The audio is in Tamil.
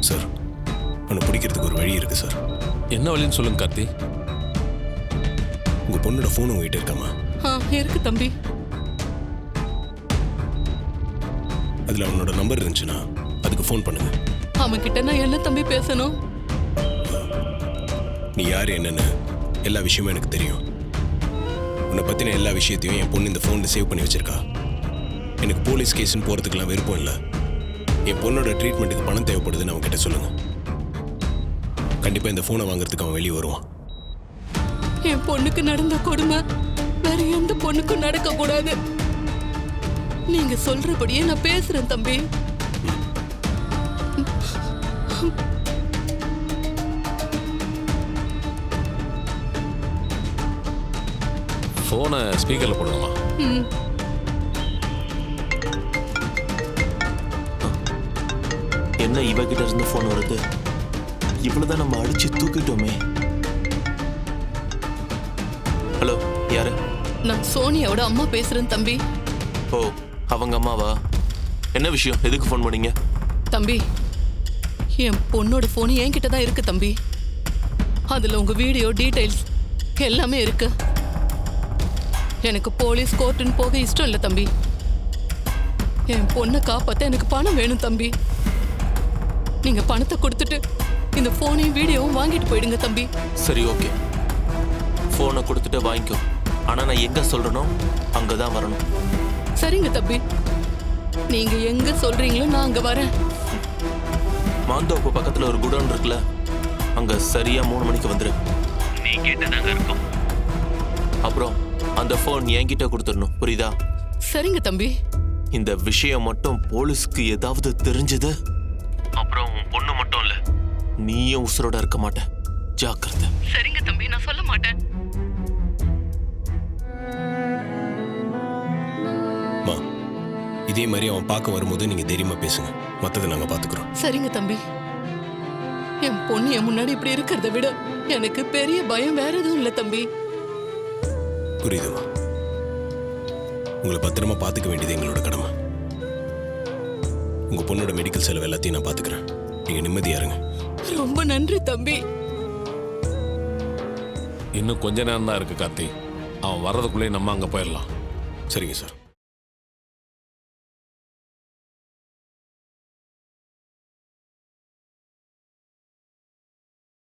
சார், அவனை பிடிக்கிறதுக்கு ஒரு வழி இருக்கு சார். என்ன வழின்னு சொல்லுங்க கார்த்தி. உங்க பொண்ணோட ஃபோன் உங்ககிட்ட இருக்காமா? இருக்கு தம்பி. அதுல அவனோட நம்பர் இருந்துச்சுன்னா அதுக்கு ஃபோன் பண்ணுங்க. அவன் கிட்ட நான் என்ன தம்பி பேசணும்? நீ யார் என்னன்னு எல்லா விஷயமும் எனக்கு தெரியும். உன்னை பத்தின எல்லா விஷயத்தையும் என் பொண்ணு இந்த ஃபோனில் சேவ் பண்ணி வச்சிருக்கா. எனக்கு போலீஸ் கேஸ்ன்னு போறதுக்கெல்லாம் விருப்பம் இல்லை. என் பொண்ணோட ட்ரீட்மெண்ட்டுக்கு பணம் தேவைப்படுதுன்னு அவன் கிட்ட சொல்லுங்க. கண்டிப்பா இந்த ஃபோனை வாங்குறதுக்கு அவன் வெளியே வருவான். என் பொண்ணுக்கு நடந்த கொடுமை வேற எந்த பொண்ணுக்கும் நடக்க கூடாது. நீங்க சொல்றபடியே நான் பேசுறேன் தம்பி. ஃபோனை ஸ்பீக்கரில் போடணுமா? என்ன இவகிட்ட இருந்து ஃபோன் வருது? இவ்வளவுதான் நம்ம அடிச்சு தூக்கிட்டோமே. ஹலோ, யாரு? நான் சோனியாவோட அம்மா பேசுறேன் தம்பி. ஓ, அவங்க அம்மாவா? என்ன விஷயம்? எதுக்கு ஃபோன் பண்ணீங்க? தம்பி, என் பொண்ணோட ஃபோன் என்கிட்ட தான் இருக்கு தம்பி. அதுல உங்க வீடியோ டீடைல்ஸ் எல்லாமே இருக்கு. எனக்கு போலீஸ் கோர்ட்டுன்னு போக இஷ்டம் இல்லை தம்பி. என் பொண்ணை காப்பாற்ற எனக்கு பணம் வேணும் தம்பி. நீங்க பணத்தை கொடுத்துட்டு இந்த போனையும் வீடியோவும் வாங்கிட்டு போயிடுங்க தம்பி. சரி, ஓகே. ஃபோனை கொடுத்துட்டு வாங்கிக்கோ. ஆனா நான் எங்க சொல்றனோ அங்கதான் வரணும். சரிங்க தம்பி, நீங்க எங்க சொல்றீங்களோ நான் அங்க வரேன். மாந்தோப்பு பக்கத்துல ஒரு குடோன் இருக்குல்ல, அங்க சரியா 3 மணிக்கு வந்துரு. நீ கேட்டதாங்க இருக்கும். அப்புறம் அந்த ஃபோன் என்கிட்ட கொடுத்துடணும், புரியுதா? சரிங்க தம்பி. இந்த விஷயம் மட்டும் போலீஸ்க்கு ஏதாவது தெரிஞ்சது, அப்புறம் உன் பொண்ணு மட்டும் இல்ல, நீயும் உசுரோட இருக்க மாட்ட. ஜாக்கிரதை. சரிங்க தம்பி, நான் சொல்ல மாட்டேன். இதே மாதிரி அவன் பார்க்க வரும்போது நீங்க தைரியமா பேசுங்க. மத்ததை நாங்க பாத்துக்கிறோம். சரிங்க தம்பி. என் பொண்ணு என் முன்னாடி இப்படி இருக்கிறத விட எனக்கு பெரிய பயம் வேற எதுவும் இல்லை தம்பி. புரியுதுமா? உங்களை பத்திரமா பாத்துக்க வேண்டியது எங்களோட கடமை. உங்க பொண்ணோட மெடிக்கல் செலவு எல்லாத்தையும் நான் பாத்துக்கிறேன். நீங்க நிம்மதியா இருங்க. ரொம்ப நன்றி தம்பி. இன்னும் கொஞ்ச நேரம் தான் இருக்கு கார்த்தி. அவன் வர்றதுக்குள்ளே நம்ம அங்கே போயிடலாம். சரிங்க சார்.